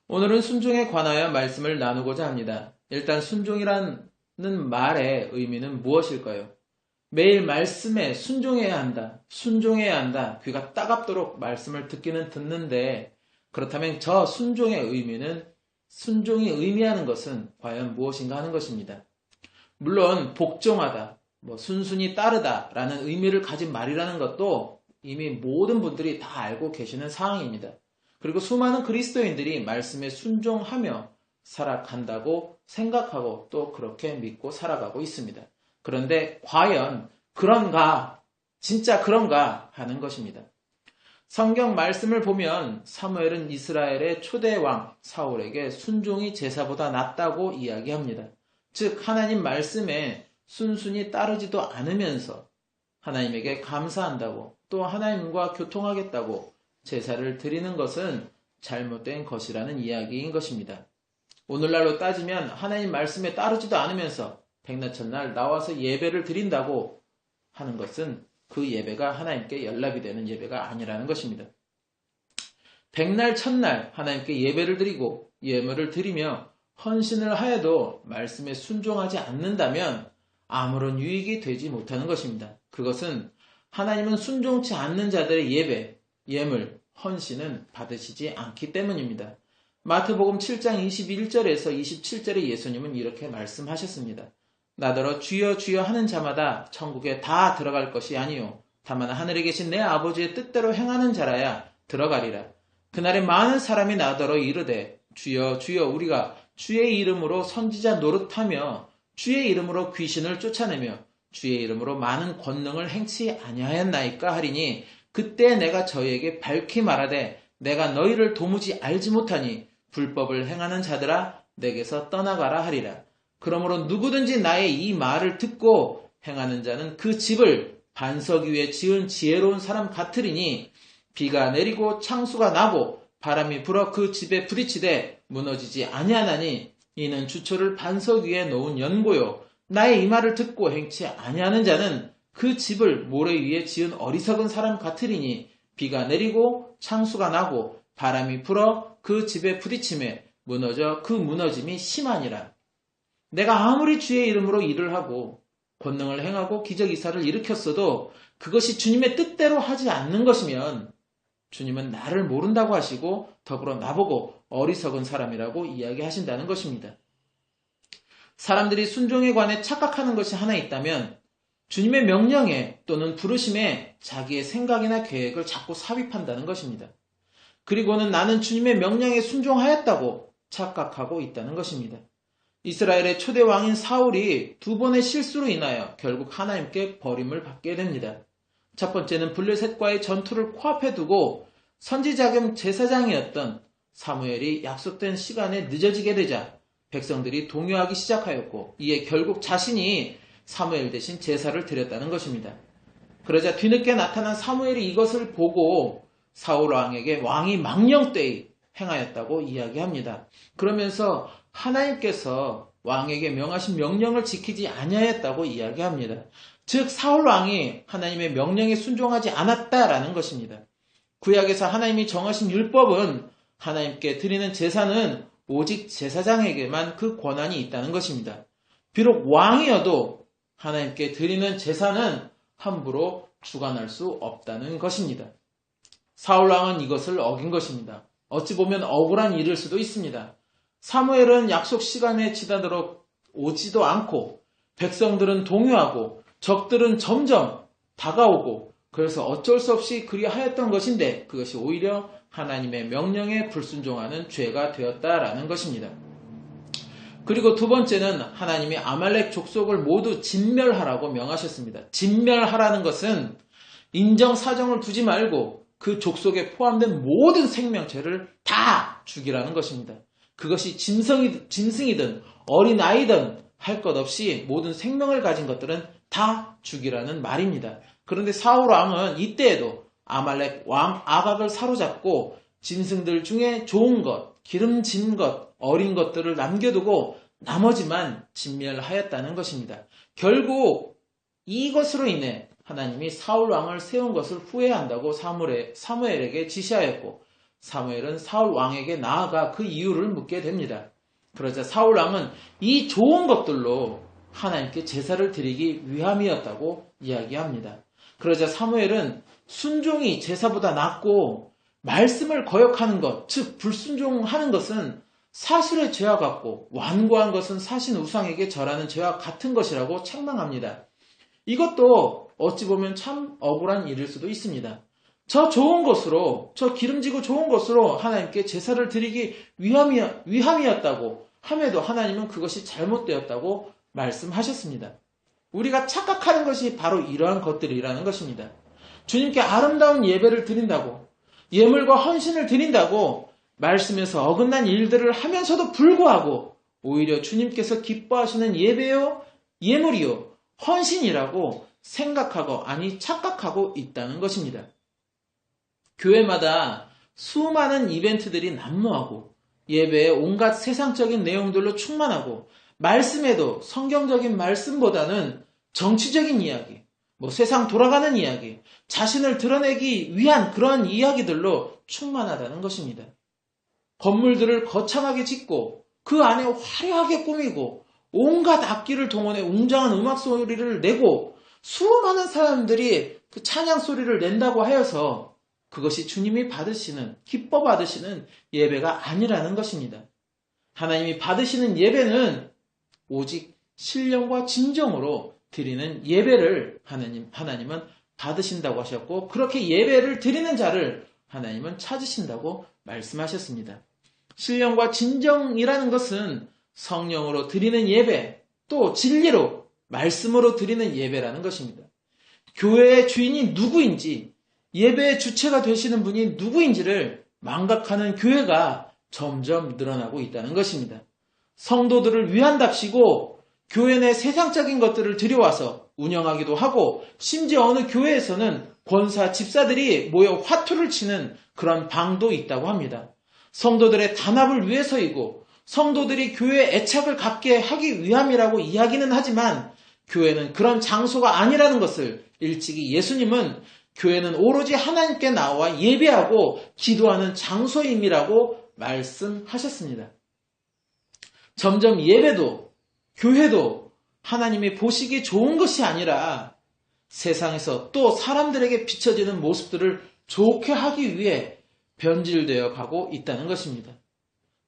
오늘은 순종에 관하여 말씀을 나누고자 합니다. 일단 순종이라는 말의 의미는 무엇일까요? 매일 말씀에 순종해야 한다. 순종해야 한다. 귀가 따갑도록 말씀을 듣기는 듣는데 그렇다면 저 순종의 의미는 순종이 의미하는 것은 과연 무엇인가 하는 것입니다. 물론 복종하다, 순순히 따르다라는 의미를 가진 말이라는 것도 이미 모든 분들이 다 알고 계시는 사항입니다. 그리고 수많은 그리스도인들이 말씀에 순종하며 살아간다고 생각하고 또 그렇게 믿고 살아가고 있습니다. 그런데 과연 그런가? 진짜 그런가? 하는 것입니다. 성경 말씀을 보면 사무엘은 이스라엘의 초대 왕 사울에게 순종이 제사보다 낫다고 이야기합니다. 즉 하나님 말씀에 순순히 따르지도 않으면서 하나님에게 감사한다고 또 하나님과 교통하겠다고 제사를 드리는 것은 잘못된 것이라는 이야기인 것입니다. 오늘날로 따지면 하나님 말씀에 따르지도 않으면서 백날 나와서 예배를 드린다고 하는 것은 그 예배가 하나님께 연락이 되는 예배가 아니라는 것입니다. 백날 첫날 하나님께 예배를 드리고 예물을 드리며 헌신을 하여도 말씀에 순종하지 않는다면 아무런 유익이 되지 못하는 것입니다. 그것은 하나님은 순종치 않는 자들의 예배, 예물, 헌신은 받으시지 않기 때문입니다. 마태복음 7장 21절에서 27절에 예수님은 이렇게 말씀하셨습니다. 나더러 주여 주여 하는 자마다 천국에 다 들어갈 것이 아니요 다만 하늘에 계신 내 아버지의 뜻대로 행하는 자라야 들어가리라. 그날에 많은 사람이 나더러 이르되 주여 주여 우리가 주의 이름으로 선지자 노릇하며 주의 이름으로 귀신을 쫓아내며 주의 이름으로 많은 권능을 행치 아니하였나이까 하리니 그때 내가 저희에게 밝히 말하되 내가 너희를 도무지 알지 못하니 불법을 행하는 자들아 내게서 떠나가라 하리라. 그러므로 누구든지 나의 이 말을 듣고 행하는 자는 그 집을 반석 위에 지은 지혜로운 사람 같으리니 비가 내리고 창수가 나고 바람이 불어 그 집에 부딪히되 무너지지 아니하나니 이는 주초를 반석 위에 놓은 연고요. 나의 이 말을 듣고 행치 아니하는 자는 그 집을 모래 위에 지은 어리석은 사람 같으리니 비가 내리고 창수가 나고 바람이 불어 그 집에 부딪힘에 무너져 그 무너짐이 심하니라. 내가 아무리 주의 이름으로 일을 하고 권능을 행하고 기적이사를 일으켰어도 그것이 주님의 뜻대로 하지 않는 것이면 주님은 나를 모른다고 하시고 더불어 나보고 어리석은 사람이라고 이야기하신다는 것입니다. 사람들이 순종에 관해 착각하는 것이 하나 있다면 주님의 명령에 또는 부르심에 자기의 생각이나 계획을 자꾸 삽입한다는 것입니다. 그리고는 나는 주님의 명령에 순종하였다고 착각하고 있다는 것입니다. 이스라엘의 초대 왕인 사울이 두 번의 실수로 인하여 결국 하나님께 버림을 받게 됩니다. 첫 번째는 블레셋과의 전투를 코앞에 두고 선지자 겸 제사장이었던 사무엘이 약속된 시간에 늦어지게 되자 백성들이 동요하기 시작하였고 이에 결국 자신이 사무엘 대신 제사를 드렸다는 것입니다. 그러자 뒤늦게 나타난 사무엘이 이것을 보고 사울 왕에게 왕이 망령되이 행하였다고 이야기합니다. 그러면서 하나님께서 왕에게 명하신 명령을 지키지 아니하였다고 이야기합니다. 즉 사울 왕이 하나님의 명령에 순종하지 않았다라는 것입니다. 구약에서 하나님이 정하신 율법은 하나님께 드리는 제사는 오직 제사장에게만 그 권한이 있다는 것입니다. 비록 왕이어도 하나님께 드리는 제사는 함부로 주관할 수 없다는 것입니다. 사울 왕은 이것을 어긴 것입니다. 어찌 보면 억울한 일일 수도 있습니다. 사무엘은 약속 시간에 치닫으러 오지도 않고 백성들은 동요하고 적들은 점점 다가오고 그래서 어쩔 수 없이 그리하였던 것인데 그것이 오히려 하나님의 명령에 불순종하는 죄가 되었다라는 것입니다. 그리고 두 번째는 하나님이 아말렉 족속을 모두 진멸하라고 명하셨습니다. 진멸하라는 것은 인정사정을 두지 말고 그 족속에 포함된 모든 생명체를 다 죽이라는 것입니다. 그것이 짐승이든 어린아이든 할 것 없이 모든 생명을 가진 것들은 다 죽이라는 말입니다. 그런데 사울 왕은 이때에도 아말렉 왕 아각을 사로잡고 짐승들 중에 좋은 것, 기름진 것, 어린 것들을 남겨두고 나머지만 진멸하였다는 것입니다. 결국 이것으로 인해 하나님이 사울 왕을 세운 것을 후회한다고 사무엘에게 지시하였고 사무엘은 사울 왕에게 나아가 그 이유를 묻게 됩니다. 그러자 사울 왕은 이 좋은 것들로 하나님께 제사를 드리기 위함이었다고 이야기합니다. 그러자 사무엘은 순종이 제사보다 낫고 말씀을 거역하는 것, 즉 불순종하는 것은 사실의 죄와 같고 완고한 것은 사신 우상에게 절하는 죄와 같은 것이라고 책망합니다. 이것도 어찌 보면 참 억울한 일일 수도 있습니다. 저 좋은 것으로, 저 기름지고 좋은 것으로 하나님께 제사를 드리기 위함이었다고 함에도 하나님은 그것이 잘못되었다고 말씀하셨습니다. 우리가 착각하는 것이 바로 이러한 것들이라는 것입니다. 주님께 아름다운 예배를 드린다고, 예물과 헌신을 드린다고 말씀에서 어긋난 일들을 하면서도 불구하고 오히려 주님께서 기뻐하시는 예배요, 예물이요, 헌신이라고 생각하고 아니 착각하고 있다는 것입니다. 교회마다 수많은 이벤트들이 난무하고 예배에 온갖 세상적인 내용들로 충만하고 말씀에도 성경적인 말씀보다는 정치적인 이야기, 세상 돌아가는 이야기, 자신을 드러내기 위한 그런 이야기들로 충만하다는 것입니다. 건물들을 거창하게 짓고 그 안에 화려하게 꾸미고 온갖 악기를 동원해 웅장한 음악 소리를 내고 수많은 사람들이 그 찬양 소리를 낸다고 하여서 그것이 주님이 받으시는, 기뻐 받으시는 예배가 아니라는 것입니다. 하나님이 받으시는 예배는 오직 신령과 진정으로 드리는 예배를 하나님은 받으신다고 하셨고, 그렇게 예배를 드리는 자를 하나님은 찾으신다고 말씀하셨습니다. 신령과 진정이라는 것은 성령으로 드리는 예배, 또 진리로, 말씀으로 드리는 예배라는 것입니다. 교회의 주인이 누구인지, 예배의 주체가 되시는 분이 누구인지를 망각하는 교회가 점점 늘어나고 있다는 것입니다. 성도들을 위한답시고 교회 내 세상적인 것들을 들여와서 운영하기도 하고, 심지어 어느 교회에서는 권사, 집사들이 모여 화투를 치는 그런 방도 있다고 합니다. 성도들의 단합을 위해서이고 성도들이 교회에 애착을 갖게 하기 위함이라고 이야기는 하지만 교회는 그런 장소가 아니라는 것을 일찍이 예수님은 교회는 오로지 하나님께 나와 예배하고 기도하는 장소임이라고 말씀하셨습니다. 점점 예배도 교회도 하나님이 보시기 좋은 것이 아니라 세상에서 또 사람들에게 비춰지는 모습들을 좋게 하기 위해 변질되어 가고 있다는 것입니다.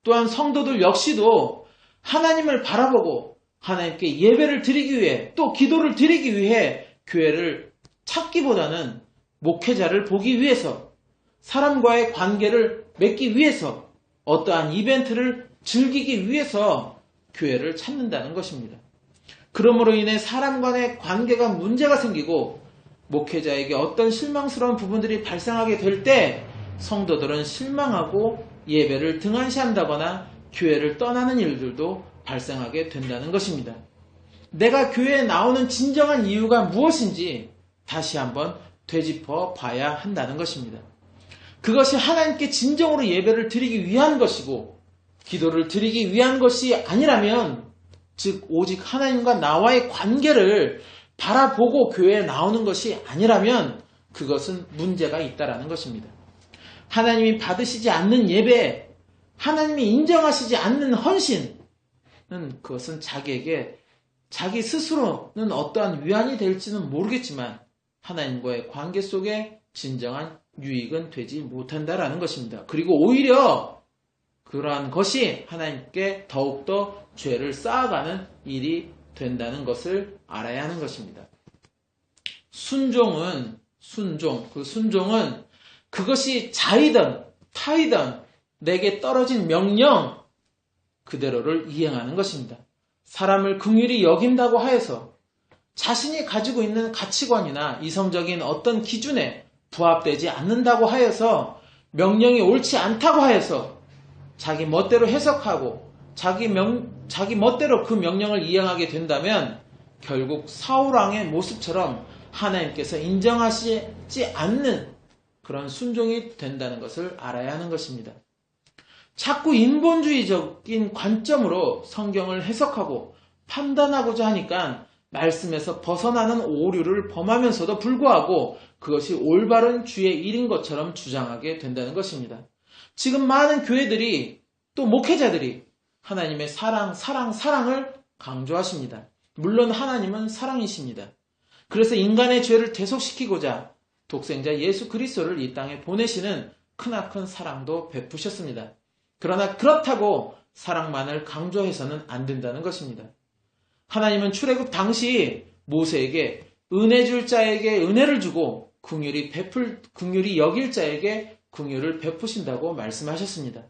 또한 성도들 역시도 하나님을 바라보고 하나님께 예배를 드리기 위해 또 기도를 드리기 위해 교회를 찾기보다는 목회자를 보기 위해서, 사람과의 관계를 맺기 위해서, 어떠한 이벤트를 즐기기 위해서 교회를 찾는다는 것입니다. 그러므로 인해 사람 간의 관계가 문제가 생기고 목회자에게 어떤 실망스러운 부분들이 발생하게 될 때 성도들은 실망하고 예배를 등한시한다거나 교회를 떠나는 일들도 발생하게 된다는 것입니다. 내가 교회에 나오는 진정한 이유가 무엇인지 다시 한번 되짚어 봐야 한다는 것입니다. 그것이 하나님께 진정으로 예배를 드리기 위한 것이고 기도를 드리기 위한 것이 아니라면, 즉 오직 하나님과 나와의 관계를 바라보고 교회에 나오는 것이 아니라면 그것은 문제가 있다라는 것입니다. 하나님이 받으시지 않는 예배, 하나님이 인정하시지 않는 헌신은 그것은 자기에게 자기 스스로는 어떠한 위안이 될지는 모르겠지만 하나님과의 관계 속에 진정한 유익은 되지 못한다라는 것입니다. 그리고 오히려 그러한 것이 하나님께 더욱더 죄를 쌓아가는 일이 된다는 것을 알아야 하는 것입니다. 순종은 그것이 자이든 타이든 내게 떨어진 명령 그대로를 이행하는 것입니다. 사람을 긍휼히 여긴다고 하여서 자신이 가지고 있는 가치관이나 이성적인 어떤 기준에 부합되지 않는다고 하여서 명령이 옳지 않다고 하여서 자기 멋대로 해석하고 자기 멋대로 그 명령을 이행하게 된다면 결국 사울왕의 모습처럼 하나님께서 인정하시지 않는 그런 순종이 된다는 것을 알아야 하는 것입니다. 자꾸 인본주의적인 관점으로 성경을 해석하고 판단하고자 하니까 말씀에서 벗어나는 오류를 범하면서도 불구하고 그것이 올바른 주의 일인 것처럼 주장하게 된다는 것입니다. 지금 많은 교회들이 또 목회자들이 하나님의 사랑을 강조하십니다. 물론 하나님은 사랑이십니다. 그래서 인간의 죄를 대속시키고자 독생자 예수 그리스도를 이 땅에 보내시는 크나큰 사랑도 베푸셨습니다. 그러나 그렇다고 사랑만을 강조해서는 안 된다는 것입니다. 하나님은 출애굽 당시 모세에게 은혜 줄 자에게 은혜를 주고 긍휼히 여길 자에게 긍휼을 베푸신다고 말씀하셨습니다.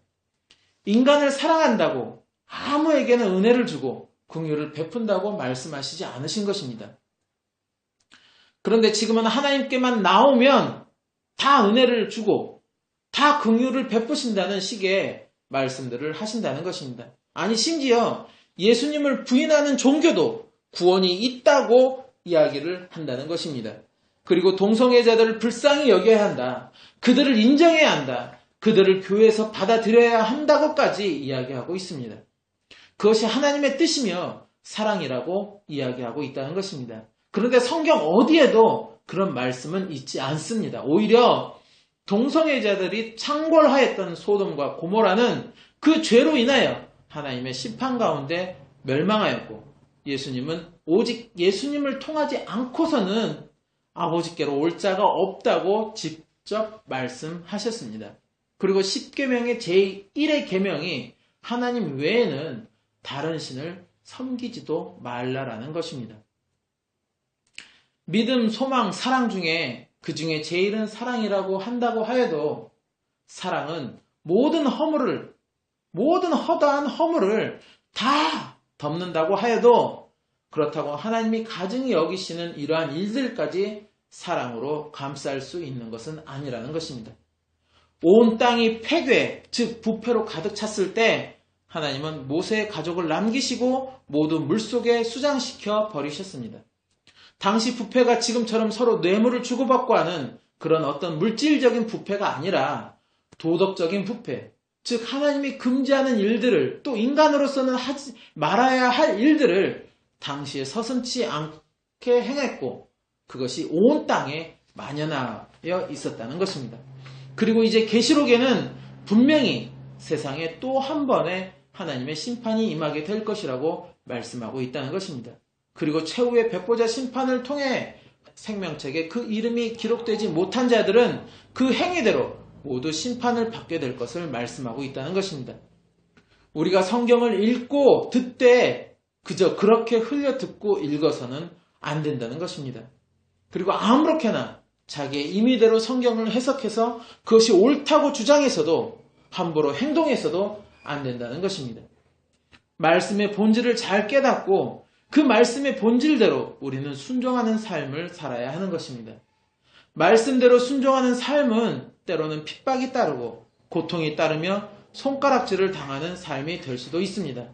인간을 사랑한다고 아무에게나 은혜를 주고 긍휼을 베푼다고 말씀하시지 않으신 것입니다. 그런데 지금은 하나님께만 나오면 다 은혜를 주고 다 긍휼을 베푸신다는 식의 말씀들을 하신다는 것입니다. 아니 심지어 예수님을 부인하는 종교도 구원이 있다고 이야기를 한다는 것입니다. 그리고 동성애자들을 불쌍히 여겨야 한다. 그들을 인정해야 한다. 그들을 교회에서 받아들여야 한다고까지 이야기하고 있습니다. 그것이 하나님의 뜻이며 사랑이라고 이야기하고 있다는 것입니다. 그런데 성경 어디에도 그런 말씀은 있지 않습니다. 오히려 동성애자들이 창궐하였던 소돔과 고모라는 그 죄로 인하여 하나님의 심판 가운데 멸망하였고 예수님은 오직 예수님을 통하지 않고서는 아버지께로 올 자가 없다고 직접 말씀하셨습니다. 그리고 10계명의 제1의 계명이 하나님 외에는 다른 신을 섬기지도 말라라는 것입니다. 믿음, 소망, 사랑 중에 그 중에 제일은 사랑이라고 한다고 하여도 사랑은 모든 허다한 허물을 다 덮는다고 하여도 그렇다고 하나님이 가증히 여기시는 이러한 일들까지 사랑으로 감쌀 수 있는 것은 아니라는 것입니다. 온 땅이 폐괴, 즉 부패로 가득 찼을 때 하나님은 모세의 가족을 남기시고 모두 물속에 수장시켜 버리셨습니다. 당시 부패가 지금처럼 서로 뇌물을 주고받고 하는 그런 어떤 물질적인 부패가 아니라 도덕적인 부패, 즉 하나님이 금지하는 일들을 또 인간으로서는 하지 말아야 할 일들을 당시에 서슴지 않게 행했고 그것이 온 땅에 만연하여 있었다는 것입니다. 그리고 이제 계시록에는 분명히 세상에 또 한 번의 하나님의 심판이 임하게 될 것이라고 말씀하고 있다는 것입니다. 그리고 최후의 백보자 심판을 통해 생명책에 그 이름이 기록되지 못한 자들은 그 행위대로 모두 심판을 받게 될 것을 말씀하고 있다는 것입니다. 우리가 성경을 읽고 듣되 그저 그렇게 흘려 듣고 읽어서는 안 된다는 것입니다. 그리고 아무렇게나 자기의 임의대로 성경을 해석해서 그것이 옳다고 주장해서도 함부로 행동해서도 안 된다는 것입니다. 말씀의 본질을 잘 깨닫고 그 말씀의 본질대로 우리는 순종하는 삶을 살아야 하는 것입니다. 말씀대로 순종하는 삶은 때로는 핍박이 따르고 고통이 따르며 손가락질을 당하는 삶이 될 수도 있습니다.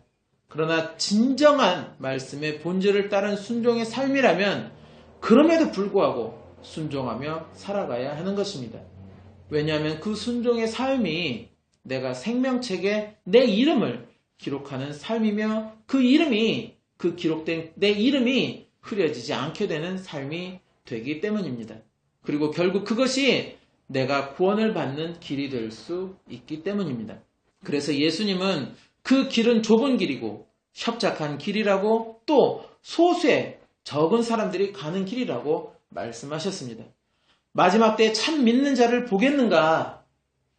그러나 진정한 말씀의 본질을 따른 순종의 삶이라면 그럼에도 불구하고 순종하며 살아가야 하는 것입니다. 왜냐하면 그 순종의 삶이 내가 생명책에 내 이름을 기록하는 삶이며 그 기록된 내 이름이 흐려지지 않게 되는 삶이 되기 때문입니다. 그리고 결국 그것이 내가 구원을 받는 길이 될 수 있기 때문입니다. 그래서 예수님은 그 길은 좁은 길이고 협착한 길이라고 또 소수의 적은 사람들이 가는 길이라고 말씀하셨습니다. 마지막 때 참 믿는 자를 보겠는가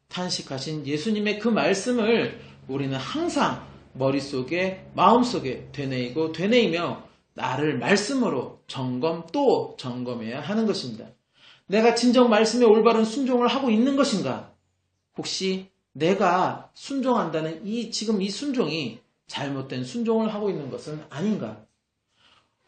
탄식하신 예수님의 그 말씀을 우리는 항상 머릿속에 마음속에 되뇌이며 나를 말씀으로 또 점검해야 하는 것입니다. 내가 진정 말씀에 올바른 순종을 하고 있는 것인가? 혹시 내가 순종한다는 지금 이 순종이 잘못된 순종을 하고 있는 것은 아닌가?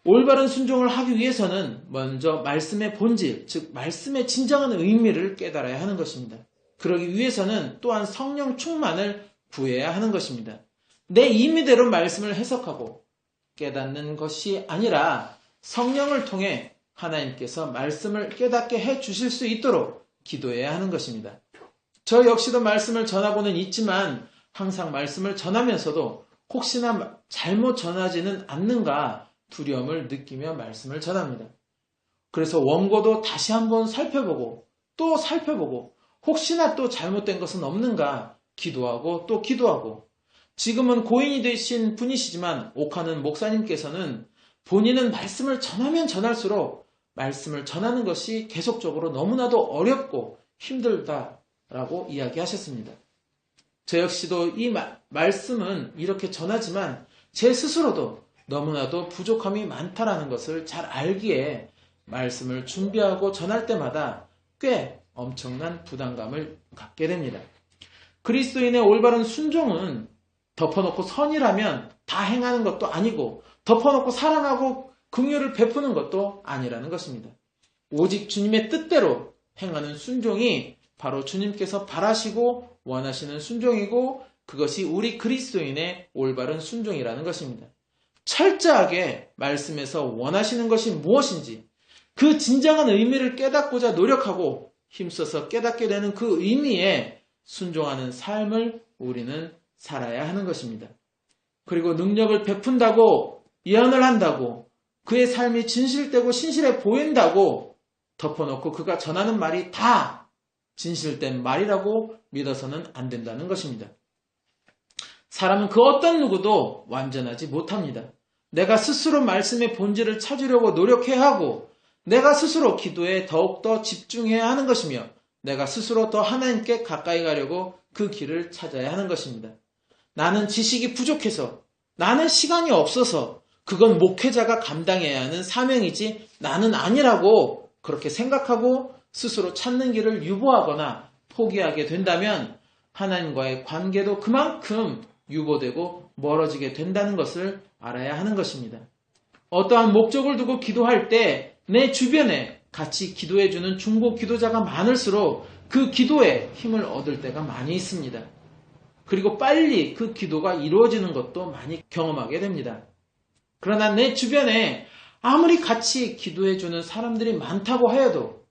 올바른 순종을 하기 위해서는 먼저 말씀의 본질, 즉 말씀의 진정한 의미를 깨달아야 하는 것입니다. 그러기 위해서는 또한 성령 충만을 구해야 하는 것입니다. 내 임의대로 말씀을 해석하고 깨닫는 것이 아니라 성령을 통해 하나님께서 말씀을 깨닫게 해 주실 수 있도록 기도해야 하는 것입니다. 저 역시도 말씀을 전하고는 있지만 항상 말씀을 전하면서도 혹시나 잘못 전하지는 않는가 두려움을 느끼며 말씀을 전합니다. 그래서 원고도 다시 한번 살펴보고 또 살펴보고 혹시나 또 잘못된 것은 없는가 기도하고 또 기도하고, 지금은 고인이 되신 분이시지만 옥하는 목사님께서는 본인은 말씀을 전하면 전할수록 말씀을 전하는 것이 계속적으로 너무나도 어렵고 힘들다라고 이야기하셨습니다. 저 역시도 이 말씀은 이렇게 전하지만 제 스스로도 너무나도 부족함이 많다라는 것을 잘 알기에 말씀을 준비하고 전할 때마다 꽤 엄청난 부담감을 갖게 됩니다. 그리스도인의 올바른 순종은 덮어놓고 선이라면 다 행하는 것도 아니고 덮어놓고 사랑하고 긍휼을 베푸는 것도 아니라는 것입니다. 오직 주님의 뜻대로 행하는 순종이 바로 주님께서 바라시고 원하시는 순종이고, 그것이 우리 그리스도인의 올바른 순종이라는 것입니다. 철저하게 말씀에서 원하시는 것이 무엇인지 그 진정한 의미를 깨닫고자 노력하고 힘써서 깨닫게 되는 그 의미에 순종하는 삶을 우리는 살아야 하는 것입니다. 그리고 능력을 베푼다고, 예언을 한다고, 그의 삶이 진실되고 신실해 보인다고 덮어놓고 그가 전하는 말이 다 진실된 말이라고 믿어서는 안 된다는 것입니다. 사람은 그 어떤 누구도 완전하지 못합니다. 내가 스스로 말씀의 본질을 찾으려고 노력해야 하고, 내가 스스로 기도에 더욱더 집중해야 하는 것이며, 내가 스스로 더 하나님께 가까이 가려고 그 길을 찾아야 하는 것입니다. 나는 지식이 부족해서, 나는 시간이 없어서, 그건 목회자가 감당해야 하는 사명이지 나는 아니라고 그렇게 생각하고 스스로 찾는 길을 유보하거나 포기하게 된다면 하나님과의 관계도 그만큼 유보되고 멀어지게 된다는 것을 알아야 하는 것입니다. 어떠한 목적을 두고 기도할 때 내 주변에 같이 기도해주는 중보 기도자가 많을수록 그 기도에 힘을 얻을 때가 많이 있습니다. 그리고 빨리 그 기도가 이루어지는 것도 많이 경험하게 됩니다. 그러나 내 주변에 아무리 같이 기도해주는 사람들이 많다고 하여도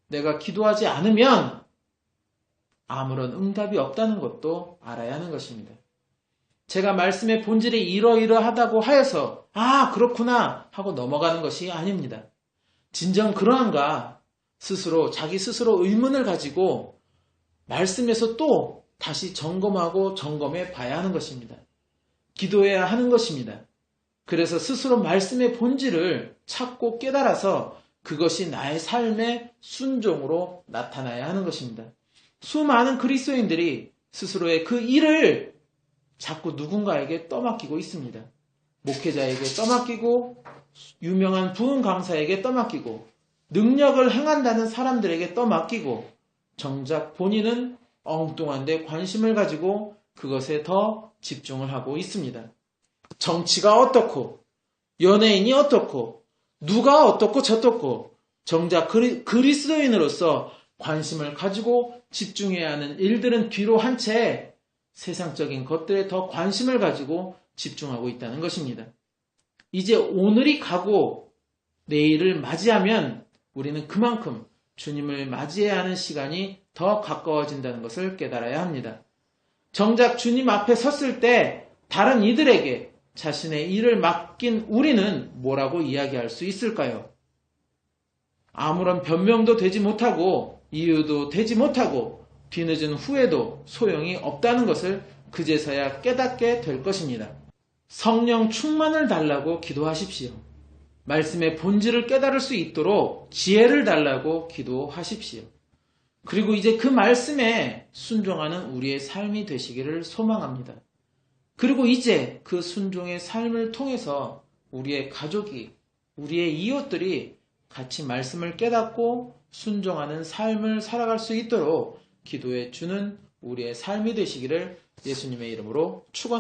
내가 기도하지 않으면 아무런 응답이 없다는 것도 알아야 하는 것입니다. 제가 말씀의 본질이 이러이러하다고 하여서 그렇구나 하고 넘어가는 것이 아닙니다. 진정 그러한가 스스로 자기 스스로 의문을 가지고 말씀에서 또 다시 점검하고 점검해 봐야 하는 것입니다. 기도해야 하는 것입니다. 그래서 스스로 말씀의 본질을 찾고 깨달아서 그것이 나의 삶의 순종으로 나타나야 하는 것입니다. 수많은 그리스도인들이 스스로의 그 일을 자꾸 누군가에게 떠맡기고 있습니다. 목회자에게 떠맡기고, 유명한 부흥 강사에게 떠맡기고, 능력을 행한다는 사람들에게 떠맡기고, 정작 본인은 엉뚱한 데 관심을 가지고 그것에 더 집중을 하고 있습니다. 정치가 어떻고, 연예인이 어떻고, 누가 어떻고 저떻고, 정작 그리스도인으로서 관심을 가지고 집중해야 하는 일들은 뒤로 한 채 세상적인 것들에 더 관심을 가지고 집중하고 있다는 것입니다. 이제 오늘이 가고 내일을 맞이하면 우리는 그만큼 주님을 맞이해야 하는 시간이 더 가까워진다는 것을 깨달아야 합니다. 정작 주님 앞에 섰을 때 다른 이들에게 자신의 일을 맡긴 우리는 뭐라고 이야기할 수 있을까요? 아무런 변명도 되지 못하고 이유도 되지 못하고 뒤늦은 후에도 소용이 없다는 것을 그제서야 깨닫게 될 것입니다. 성령 충만을 달라고 기도하십시오. 말씀의 본질을 깨달을 수 있도록 지혜를 달라고 기도하십시오. 그리고 이제 그 말씀에 순종하는 우리의 삶이 되시기를 소망합니다. 그리고 이제 그 순종의 삶을 통해서 우리의 가족이, 우리의 이웃들이 같이 말씀을 깨닫고 순종하는 삶을 살아갈 수 있도록 기도해 주는 우리의 삶이 되시기를 예수님의 이름으로 축원합니다.